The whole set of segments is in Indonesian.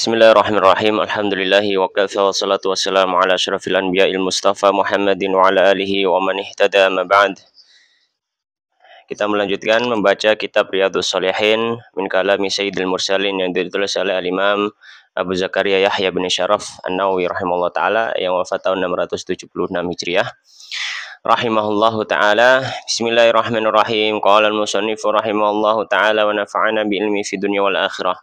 Bismillahirrahmanirrahim. Alhamdulillahi wa kafa wa salatu wassalamu ala asyrafil anbiya'il mustafa Muhammadin wa ala alihi wa man ihtada ma ba'd. Kita melanjutkan membaca kitab Riyadhus Shalihin min kalami Sayyidil Mursalin yang ditulis oleh Al-Imam Abu Zakaria Yahya bin Syaraf An-Nawawi rahimahullah taala yang wafat tahun 676 Hijriah. Rahimahullahu taala. Bismillahirrahmanirrahim. Qala al-musannif rahimahullahu taala wa nafa'ana bi ilmi fi dunya wal akhirah.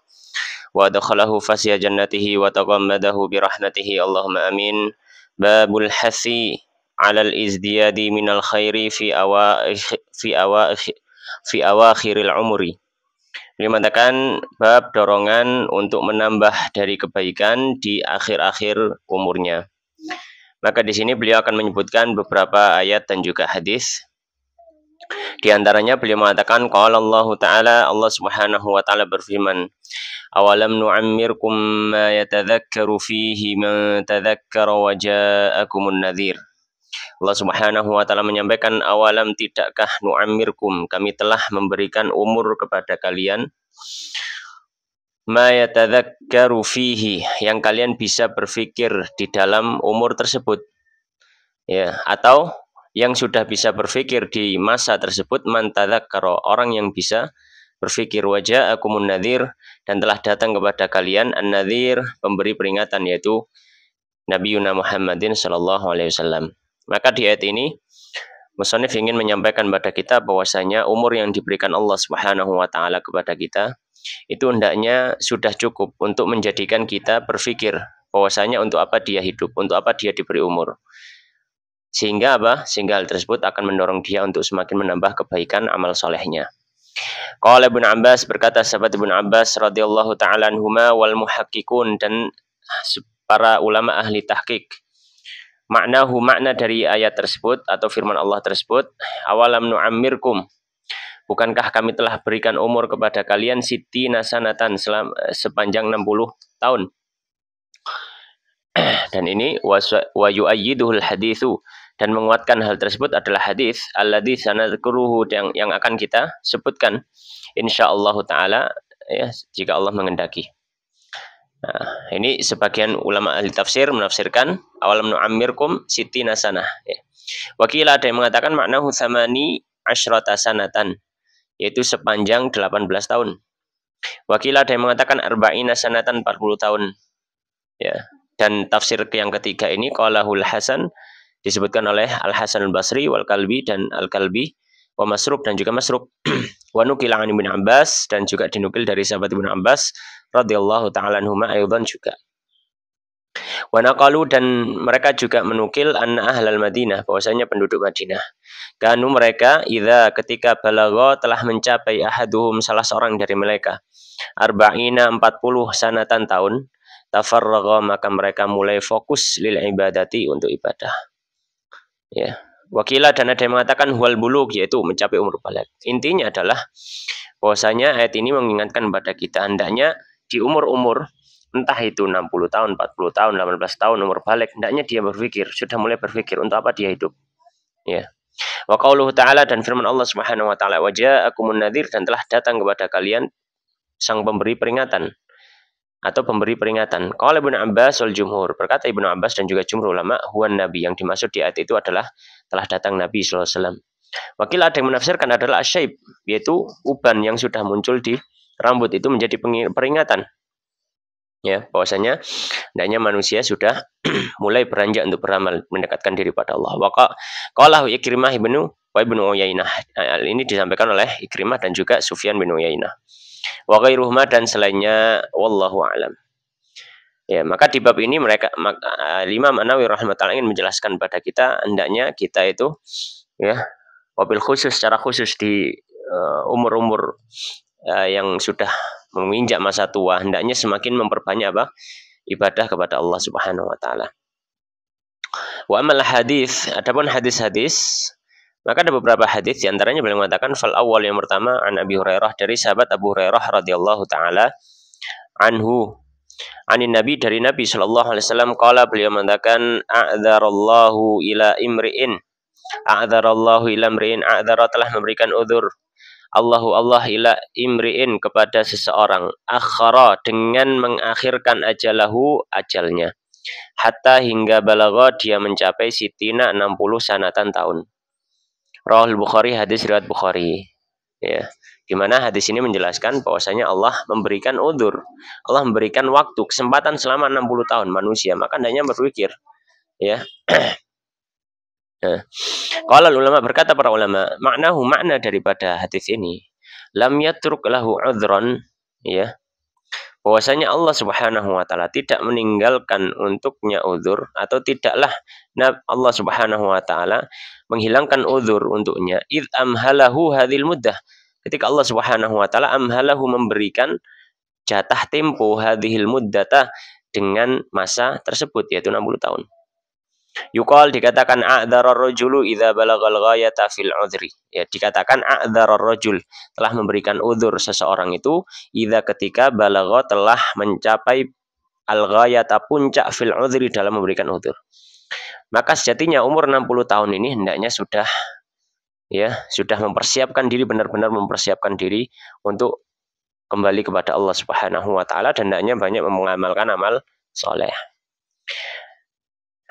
Wa adkhalahu fasya jannatihi wa taghammadahu bi rahmatihi Allahumma amin. Babul hasi 'alal izdiyadi minal khairi fi awakhiril umri. Beliau mengatakan bab dorongan untuk menambah dari kebaikan di akhir-akhir umurnya. Maka di sini beliau akan menyebutkan beberapa ayat dan juga hadis. Di antaranya beliau mengatakan qala Allah taala, Allah Subhanahu wa taala berfirman, awalam nu'ammirkum ma yatadzakkaru fihi man tadzakkara wa ja'akumun nadhir. Allah Subhanahu wa taala menyampaikan, awalam tidakkah nu'ammirkum, kami telah memberikan umur kepada kalian, ma yatadzakkaru fihi, yang kalian bisa berfikir di dalam umur tersebut. Ya, atau yang sudah bisa berfikir di masa tersebut, man tadzakkara, orang yang bisa berfikir, wajah akumun nadhir, dan telah datang kepada kalian an-nadhir, pemberi peringatan, yaitu Nabi Muhammadin sallallahu alaihi wasallam. Maka di ayat ini musannif ingin menyampaikan kepada kita bahwasanya umur yang diberikan Allah Subhanahu wa taala kepada kita itu hendaknya sudah cukup untuk menjadikan kita berpikir bahwasanya untuk apa dia hidup, untuk apa dia diberi umur. Sehingga apa? Sehingga hal tersebut akan mendorong dia untuk semakin menambah kebaikan amal solehnya. Qala Ibnu Abbas, berkata sahabat Ibnu Abbas radhiyallahu taala anhuma wal muhaqqiqun, dan para ulama ahli tahqiq, maknahu, makna dari ayat tersebut atau firman Allah tersebut, awalam nu'ammirkum, bukankah kami telah berikan umur kepada kalian sittina sanatan, sepanjang 60 tahun. Dan ini wa yu'ayyiduhul hadithu, dan menguatkan hal tersebut adalah hadis alladzi sanadkuruhu, yang akan kita sebutkan insyaallah taala, ya, jika Allah mengendaki. Nah, ini sebagian ulama ahli tafsir menafsirkan awalam nu'ammirkum sittina sanah, ya. Wakil ada yang mengatakan maknahu thamani asyrata sanatan, yaitu sepanjang 18 tahun. Wakil ada yang mengatakan arba'ina sanatan, 40 tahun, ya. Dan tafsir yang ketiga ini qalahul Hasan, disebutkan oleh Al-Hasan Al-Basri wal Kalbi, dan Al-Kalbi, wa Masruq, dan juga Masruq, wa nukil an Ibnu Abbas, dan juga dinukil dari sahabat Ibnu Abbas radhiyallahu taala anhuma aidan juga. Wa naqalu, dan mereka juga menukil anna ahlal Madinah, bahwasanya penduduk Madinah, kanu mereka idza, ketika balagha, telah mencapai ahaduhum, salah seorang dari mereka, arba'ina, 40 sanatan tahun, tafarragha, maka mereka mulai fokus lil ibadati, untuk ibadah. Ya, wakila, dan ada yang mengatakan huwal bulugh, yaitu mencapai umur baligh. Intinya adalah bahwasanya ayat ini mengingatkan kepada kita hendaknya di umur-umur, entah itu 60 tahun, 40 tahun, 18 tahun, umur baligh, hendaknya dia berpikir, sudah mulai berpikir untuk apa dia hidup. Ya. Wa qauluhu ta'ala, dan firman Allah Subhanahu wa taala, wa ja'akumun nadhir, dan telah datang kepada kalian sang pemberi peringatan atau pemberi peringatan. Qala Ibnu Abbas wal jumhur, berkata Ibnu Abbas dan juga jumhur ulama, huwan nabi, yang dimaksud di ayat itu adalah telah datang Nabi sallallahu alaihi wasallam. Wakil ada yang menafsirkan adalah asyaib, yaitu uban yang sudah muncul di rambut, itu menjadi peringatan. Ya, bahwasanya hendaknya manusia sudah mulai beranjak untuk beramal, mendekatkan diri pada Allah. Qala Ikrimah ibnu Uyainah. Ini disampaikan oleh Ikrimah dan juga Sufyan bin Uyainah. Wa ghairuhuma, dan selainnya, wallahu a'lam. Ya, maka di bab ini mereka, Imam An-Nawawi rahimahullah ingin menjelaskan pada kita hendaknya kita itu, ya, wabil khusus, secara khusus di umur-umur yang sudah menginjak masa tua, hendaknya semakin memperbanyak apa? Ibadah kepada Allah Subhanahu wa taala. Wa amal hadis, adapun hadis-hadis, maka ada beberapa hadis, di antaranya beliau mengatakan fal awal, yang pertama, an Abi Hurairah, dari sahabat Abu Hurairah radhiyallahu taala anhu, anin Nabi, dari Nabi sallallahu alaihi wasallam, qala, beliau mengatakan a'dzarallahu ila imri'in, a'dzarallahu ila imri'in, a'dzara, telah memberikan udzur, Allahu Allah ila imri'in kepada seseorang akhara dengan mengakhirkan ajalahu ajalnya hatta hingga balagha dia mencapai sitina 60 sanatan tahun. Rawahul Bukhari, hadis riwayat Bukhari. Ya, di mana hadis ini menjelaskan bahwasanya Allah memberikan udzur. Allah memberikan waktu, kesempatan selama 60 tahun manusia, maka hendaknya berpikir, ya. Kalau ulama berkata para ulama, makna daripada hadis ini, lam yatruk lahu udhron, ya. Bahwasanya Allah Subhanahu wa taala tidak meninggalkan untuknya udzur atau tidaklah Allah Subhanahu wa taala menghilangkan udzur untuknya id amhalahu hadhil muddah, ketika Allah Subhanahu wa taala amhalahu memberikan jatah tempo hadhil muddata dengan masa tersebut yaitu 60 tahun. Yuqal dikatakan a'dharar rajulu idza balagal ghayata fil udhri. Ya, dikatakan a'dharar rajul telah memberikan udzur seseorang itu idza ketika balagha telah mencapai al ghayata puncak fil udhri dalam memberikan udzur. Maka sejatinya umur 60 tahun ini hendaknya sudah mempersiapkan diri, benar-benar mempersiapkan diri untuk kembali kepada Allah Subhanahu wa taala dan hendaknya banyak mengamalkan amal soleh.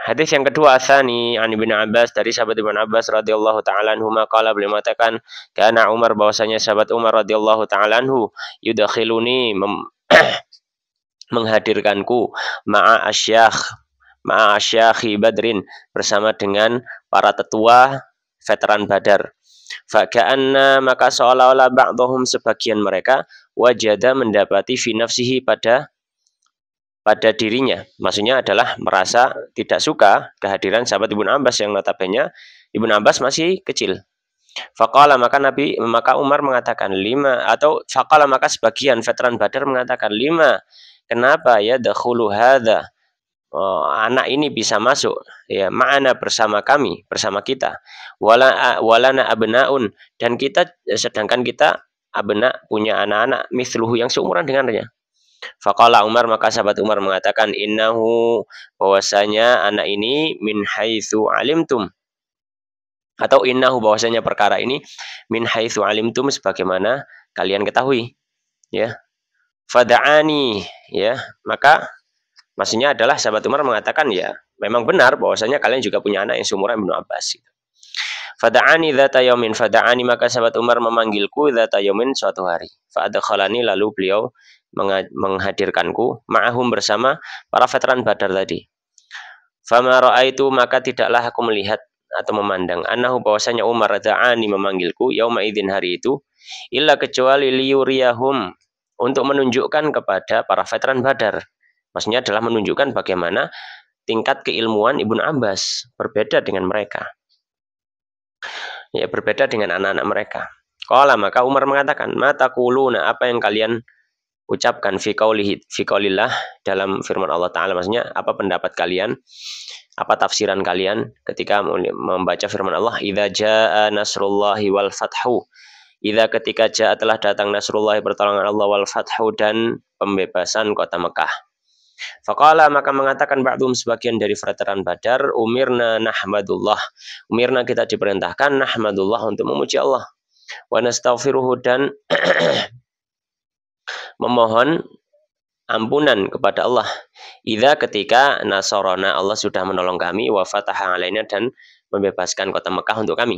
Hadis yang kedua, asani an Ibnu Abbas, dari sahabat Ibnu Abbas radhiyallahu taala anhu, maqala beliau mengatakan, kana Umar, bahwasanya sahabat Umar radhiyallahu taala anhu yudakhiluni menghadirkanku ma'a asyakhi Badrin, bersama dengan para tetua veteran Badar. Faka'anna, maka seolah-olah ba'dhum, sebagian mereka, wajada, mendapati fi nafsihi, pada dirinya, maksudnya adalah merasa tidak suka kehadiran sahabat Ibnu Abbas yang notabene Ibnu Abbas masih kecil. Faqala, maka Umar mengatakan, lima, atau faqala, maka sebagian veteran Badar mengatakan, lima, kenapa ya dakhulu hadza, anak ini bisa masuk ya ma'ana, bersama kami, bersama kita, walana abnaun, dan kita, sedangkan kita abna, punya anak-anak mithluhu, yang seumuran dengannya. Faqala Umar, maka sahabat Umar mengatakan, innahu, bahwasanya anak ini, min haitsu alimtum, atau innahu, bahwasanya perkara ini, min haitsu alimtum, sebagaimana kalian ketahui, ya. Fada'ani, ya, maka maksudnya adalah sahabat Umar mengatakan, ya memang benar bahwasanya kalian juga punya anak yang seumuran Ibnu Abbas. Fada'ani dzata yaumin, fada'ani, maka sahabat Umar memanggilku dzata yaumin, suatu hari. Fa'adkhalani, lalu beliau menghadirkanku ma'ahum, bersama para veteran Badar tadi. Fama ra'aitu, maka tidaklah aku melihat atau memandang, annahu, bahwasanya Umar da'ani, memanggilku, yauma idzin, hari itu, illa, kecuali liyuriyahum, untuk menunjukkan kepada para veteran Badar. Maksudnya adalah menunjukkan bagaimana tingkat keilmuan Ibnu Abbas berbeda dengan mereka. Ya, berbeda dengan anak-anak mereka. Qala, maka Umar mengatakan, ma taquluna, apa yang kalian ucapkan, fi qaulillah, dalam firman Allah Ta'ala, maksudnya apa pendapat kalian, apa tafsiran kalian ketika membaca firman Allah, idza jaa nasrullahi wal fathu, idza, ketika jaa, telah datang, nasrullahi, pertolongan Allah, wal fathu, dan pembebasan kota Mekah. Faqala, maka mengatakan ba'dhum, sebagian dari veteran Badar, umirna nahmadullah, umirna, kita diperintahkan, nahmadullah, untuk memuji Allah, wa nastaghfiruhu, dan memohon ampunan kepada Allah, idza, ketika nasarana, Allah sudah menolong kami, wa fataha alaina, dan membebaskan kota Mekah untuk kami.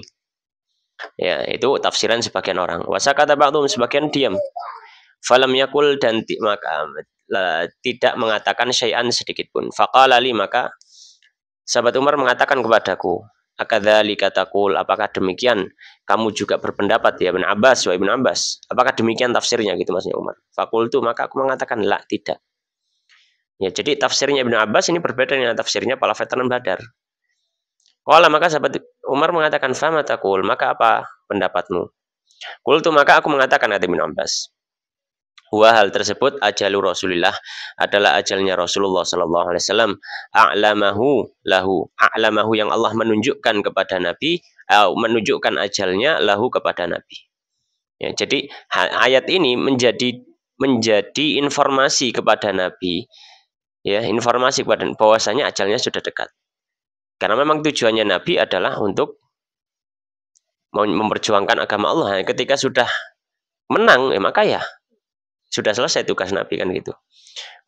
Ya, itu tafsiran sebagian orang. Wa sakata ba'dhum, sebagian diam. Falam yakul, dan maka tidak mengatakan syai'an, sedikit pun. Faqala li, maka sahabat Umar mengatakan kepadaku, akadzalika taqul, apakah demikian kamu juga berpendapat ya Ibnu Abbas, wa Ibnu Abbas, apakah demikian tafsirnya, gitu maksudnya Umar. Faqultu, maka aku mengatakan, la, tidak. Ya, jadi tafsirnya Ibnu Abbas ini berbeda dengan tafsirnya para veteran Badar. Qala, maka sahabat Umar mengatakan, fama taqul, maka apa pendapatmu? Qultu, maka aku mengatakan, kata Ibnu Abbas, huwa, hal tersebut, ajalu Rasulillah, adalah ajalnya Rasulullah sallallahu alaihi wasallam, a'lamahu lahu, a'lamahu, yang Allah menunjukkan kepada Nabi, menunjukkan ajalnya lahu, kepada Nabi. Ya, jadi ayat ini menjadi informasi kepada Nabi, ya, informasi kepada bahwasanya ajalnya sudah dekat. Karena memang tujuannya Nabi adalah untuk memperjuangkan agama Allah. Ketika sudah menang, maka ya sudah selesai tugas Nabi kan gitu.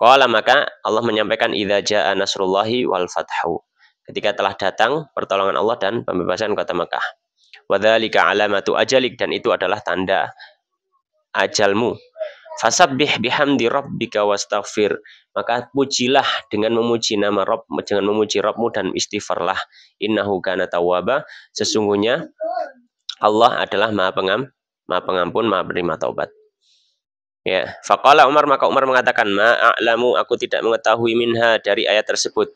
Qala maka Allah menyampaikan idza jaa nasrullahi wal fathu. Ketika telah datang pertolongan Allah dan pembebasan kota Mekah. Wadzalika alamatu ajalik dan itu adalah tanda ajalmu. Fasabbih bihamdi rabbika wastaghfir. Maka pujilah dengan memuji nama Rabb, dengan memuji Rabbmu dan istighfarlah. Innahu kana tawwaba. Sesungguhnya Allah adalah Maha Pengampun, Maha penerima taubat. Ya, faqala Umar maka Umar mengatakan, ma'alamu aku tidak mengetahui minha dari ayat tersebut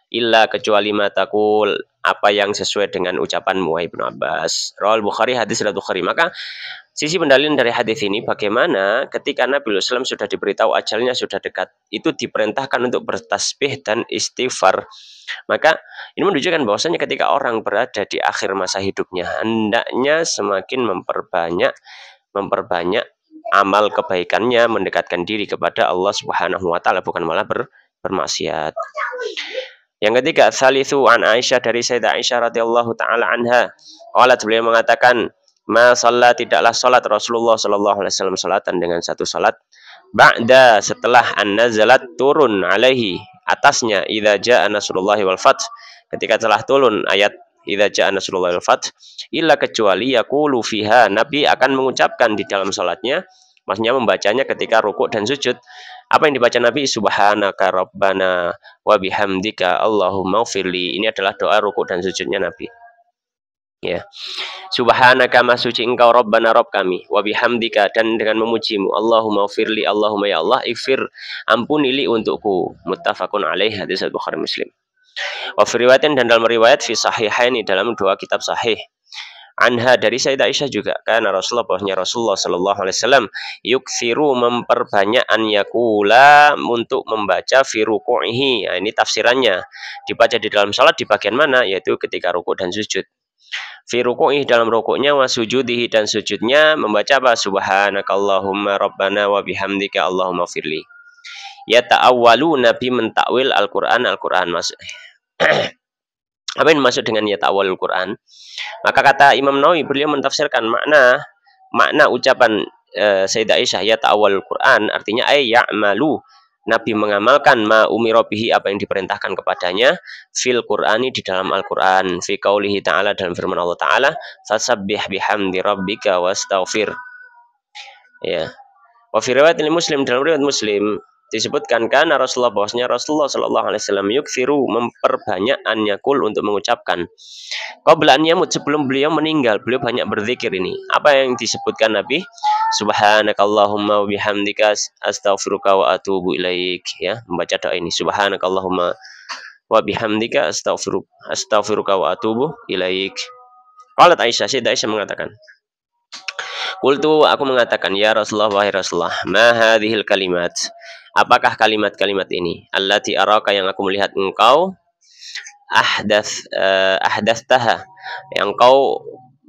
illa kecuali matakul apa yang sesuai dengan ucapanmu Ibnu Abbas. Rawal Bukhari hadis riwayat Bukhari. Maka sisi pendalilan dari hadis ini bagaimana ketika Nabi SAW sudah diberitahu ajalnya sudah dekat, itu diperintahkan untuk bertasbih dan istighfar. Maka ini menunjukkan bahwasanya ketika orang berada di akhir masa hidupnya hendaknya semakin memperbanyak amal kebaikannya, mendekatkan diri kepada Allah Subhanahu wa taala, bukan malah bermaksiat. Yang ketiga, salisu an Aisyah dari Sayyidah Aisyah radhiyallahu taala anha. Qalat beliau mengatakan, "Ma shalla tidaklah salat Rasulullah sallallahu alaihi wasallam salatan dengan satu salat ba'da setelah an-nazalat turun alaihi atasnya idza jaa nasrullahi wal fath, ketika telah turun ayat idza jaa nasrullahi wal fath, illa kecuali yaqulu fiha Nabi akan mengucapkan di dalam salatnya, maksudnya membacanya ketika rukuk dan sujud. Apa yang dibaca Nabi? Subhanaka rabbana wa bihamdika Allahumma ghfirli. Ini adalah doa rukuk dan sujudnya Nabi. Ya. Subhanaka maha suci engkau rabbana rabb kami wa bihamdika dan dengan memujimu Allahumma ghfirli Allahumma ya Allah ighfir ampunilah untukku. Muttafaqun alaih hadis Bukhari Muslim. Wa fi riwayatin dan dalam riwayat fi sahihaini dalam dua kitab sahih. Anha dari Sayyidah Aisyah juga karena Rasulullah sallallahu alaihi wasallam yuksiru memperbanyak an yakula untuk membaca fi ruku'ihi. Nah, ini tafsirannya. Dibaca di dalam salat di bagian mana? Yaitu ketika rukuk dan sujud. Fi ruku'ihi dalam rukuknya wa sujudihi dan sujudnya membaca apa? Subhanakallahumma rabbana wa bihamdika Allahumma firli. Ya ta'awwalu Nabi mentakwil Al-Qur'an maksud. Apa yang dimaksud dengan ya ta'awwalul Quran? Maka kata Imam Nawawi beliau mentafsirkan makna ucapan Sayyidah Aisyah ya ta'awwalul Quran artinya ay ya'malu Nabi mengamalkan ma umira bihi apa yang diperintahkan kepadanya fil Qur'ani di dalam Al-Qur'an fi qaulihi ta'ala dalam firman Allah taala fasabbih bihamdi rabbika wastaghfir. Ya. Wa fi riwayat Muslim dalam riwayat Muslim disebutkan karena Rasulullah bahwasanya Rasulullah sallallahu alaihi wasallam yuksiru memperbanyak an yakul untuk mengucapkan qabla an yamut sebelum beliau meninggal beliau banyak berzikir ini. Apa yang disebutkan Nabi? Subhanakallahumma wa bihamdika astaghfiruka wa atubu ilaik, ya, membaca doa ini subhanakallahumma wa bihamdika astaghfiruka wa atubu ilaik. Qalat Aisyah, Sayyidah Aisyah mengatakan, Qultu aku mengatakan ya Rasulullah wahai Rasulullah, ma hadhil kalimat? Apakah kalimat-kalimat ini? Allati araka yang aku melihat engkau ahdatstaha yang kau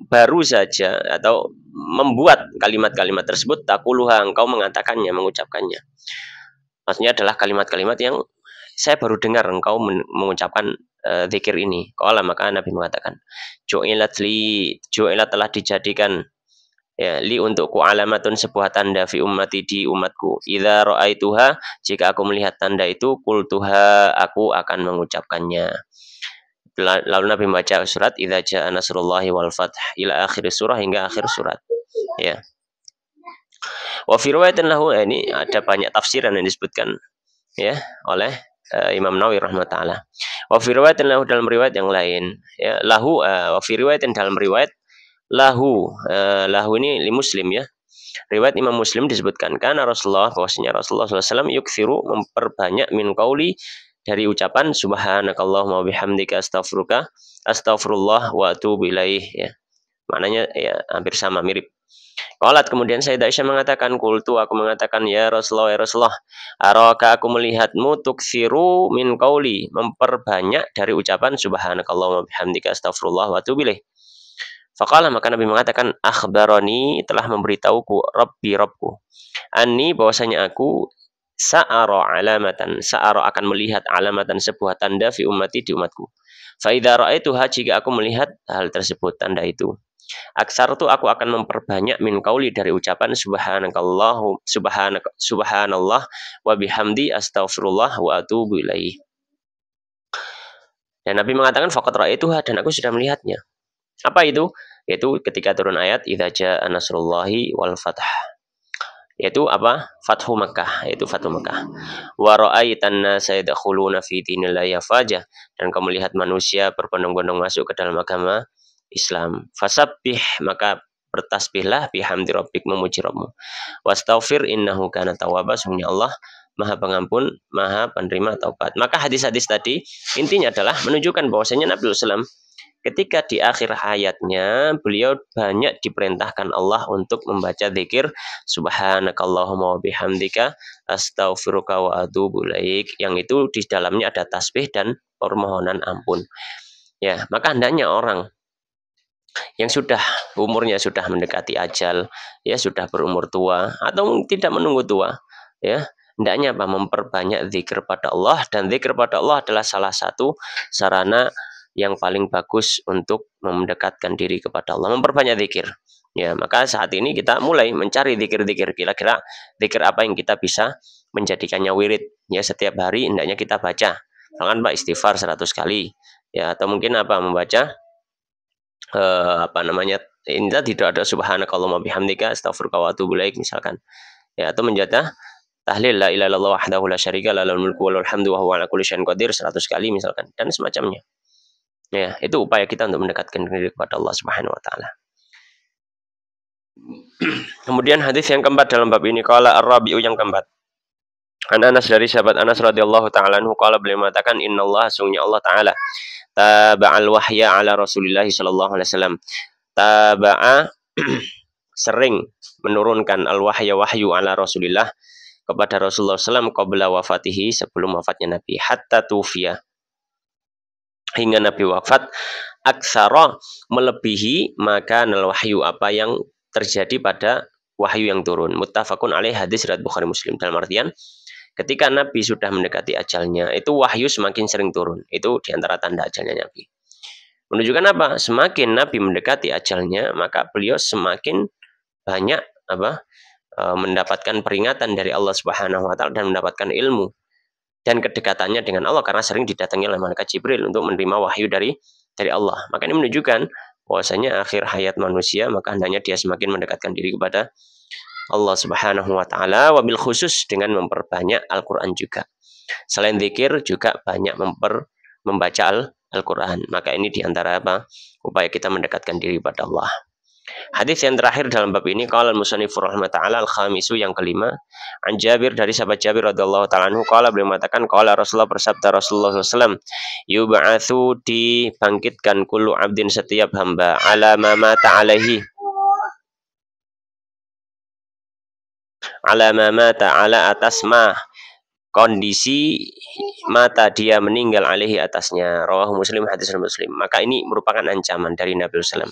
baru saja atau membuat kalimat-kalimat tersebut takuluha engkau mengatakannya, mengucapkannya. Maksudnya adalah kalimat-kalimat yang saya baru dengar engkau mengucapkan zikir ini. Qala maka Nabi mengatakan, Ju'ilat telah dijadikan ya li untukku alamatun sebuah tanda fi ummati di umatku. Idza ra'aituha jika aku melihat tanda itu qultuha aku akan mengucapkannya. Lalu Nabi membaca surat idza jaa nasrullahi wal fath ila akhir surah hingga akhir surat. Ya. Wa fi riwayatin lahu ini ada banyak tafsiran yang disebutkan ya oleh Imam Nawawi rahmatullah. Wa fi riwayatin lahu dalam riwayat yang lain ya lahu wa fi riwayatin dalam riwayat lahu ini li Muslim ya. Riwayat Imam Muslim disebutkan karena Rasulullah bahwasanya Rasulullah SAW yuksiru memperbanyak min qauli dari ucapan subhanakallahumma bihamdika astaghfirullah wa atubu ilaih ya. Maknanya ya hampir sama mirip. Qalat kemudian Sayyidah Aisyah mengatakan qultu aku mengatakan ya Rasulullah araka aku melihatmu tuksiru min qauli memperbanyak dari ucapan subhanakallahumma bihamdika astaghfirullah wa atubu ilaih. Faqala maka Nabi mengatakan akhbarani telah memberitahuku Rabbku anni bahwasanya aku sa'ara akan melihat alamatan sebuah tanda fi ummati di umatku. Fa idza ra'aituha jika aku melihat hal tersebut tanda itu Aksar tuh aku akan memperbanyak min qauli dari ucapan subhanallah wa bihamdi astaghfirullah wa atubu ilaih. Dan Nabi mengatakan faqad ra'aituha, dan aku sudah melihatnya. Apa itu? Yaitu ketika turun ayat idza jaa nasrullahi wal fath. Yaitu apa? Fathu Makkah, yaitu Fathu Makkah. Wa ra'aitan nasa yadkhuluna fi dinillahi afwaja, dan kamu lihat manusia berbondong-bondong masuk ke dalam agama Islam. Fasabbih, maka bertasbihlah bihamdi rabbik, memuji Rabbmu. Wastaghfir innahu kana tawwaba, sungguhnya Allah Maha Pengampun, Maha Penerima taubat. Maka hadis-hadis tadi intinya adalah menunjukkan bahwasanya Nabi SAW ketika di akhir hayatnya beliau banyak diperintahkan Allah untuk membaca zikir subhanakallahumma wa bihamdika astaghfiruka wa atubu ilaik, yang itu di dalamnya ada tasbih dan permohonan ampun. Ya, maka hendaknya orang yang sudah umurnya sudah mendekati ajal, ya sudah berumur tua atau tidak menunggu tua, ya hendaknya apa? Memperbanyak zikir pada Allah, dan zikir pada Allah adalah salah satu sarana yang paling bagus untuk mendekatkan diri kepada Allah, memperbanyak zikir. Ya, maka saat ini kita mulai mencari zikir-zikir, kira-kira zikir apa yang kita bisa menjadikannya wirid. Ya, setiap hari hendaknya kita baca. Misalkan Pak istighfar 100 kali. Ya, atau mungkin apa? Membaca ini tidak ada subhanakallahumma bihamdika astaghfiruka wa atubu ilaik misalkan. Ya, atau menjadi tahlil la ilaha illallah wahdahu la syarika lahu lahul mulku wa lahul hamdu wa huwa ala kulli syai'in qadir 100 kali misalkan, dan semacamnya. Ya, itu upaya kita untuk mendekatkan diri kepada Allah Subhanahu wa taala. Kemudian hadis yang keempat dalam bab ini, qala ar-rabi'u, yang keempat. An Anas, dari sahabat Anas radhiyallahu taala anhu, qala, beliau mengatakan innallaha, sungguhnya Allah taala taba'al wahya ala Rasulillah sallallahu alaihi wasallam. Taba'a sering menurunkan al-wahya, wahyu ala Rasulillah, kepada Rasulullah SAW qabla wafatihi, sebelum wafatnya Nabi, hatta tufiya, hingga Nabi wafat, aksara, melebihi maka nal wahyu, apa yang terjadi pada wahyu yang turun. Muttafaqun alaih, hadis riwayat Bukhari Muslim. Dalam artian ketika Nabi sudah mendekati ajalnya, itu wahyu semakin sering turun. Itu diantara tanda ajalnya Nabi. Menunjukkan apa? Semakin Nabi mendekati ajalnya, maka beliau semakin banyak mendapatkan peringatan dari Allah Subhanahu wa taala dan mendapatkan ilmu dan kedekatannya dengan Allah, karena sering didatangi oleh malaikat Jibril untuk menerima wahyu dari Allah. Maka ini menunjukkan bahwasanya akhir hayat manusia, maka hendaknya dia semakin mendekatkan diri kepada Allah Subhanahu wa taala, wabil khusus dengan memperbanyak Al-Qur'an juga. Selain zikir juga banyak membaca Al-Qur'an. Maka ini diantara upaya kita mendekatkan diri kepada Allah. Hadis yang terakhir dalam bab ini, qala al-musannif rahimahullah al-khamisu, yang kelima, an Jabir, dari sahabat Jabir radhiyallahu taala anhu, qala, beliau mengatakan, qala Rasulullah, bersabda Rasulullah SAW, yub'atsu, dibangkitkan, kullu abdin, setiap hamba, ala ma mata alaihi, ala ma mata, ala atas ma, kondisi mata dia meninggal, alaihi, atasnya. Rawahu Muslim, hadis Muslim. Maka ini merupakan ancaman dari Nabi SAW,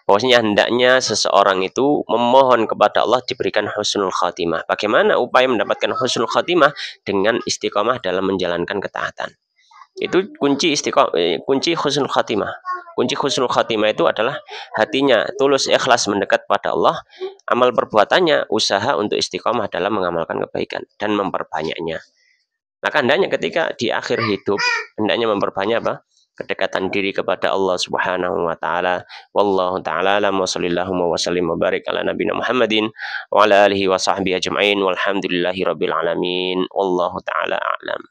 bahwasanya hendaknya seseorang itu memohon kepada Allah diberikan husnul khatimah. Bagaimana upaya mendapatkan husnul khatimah? Dengan istiqomah dalam menjalankan ketaatan. Itu kunci husnul khatimah. Kunci husnul khatimah itu adalah hatinya tulus ikhlas mendekat pada Allah, amal perbuatannya usaha untuk istiqomah dalam mengamalkan kebaikan dan memperbanyaknya. Maka hendaknya ketika di akhir hidup, hendaknya memperbanyak kedekatan diri kepada Allah Subhanahu wa taala. Wallahu taala alam, wa sallallahu wa sallim wa barik ala nabiyina Muhammadin wa ala alihi wa sahbihi ajma'in, walhamdulillahi rabbil alamin. Wallahu taala a'lam.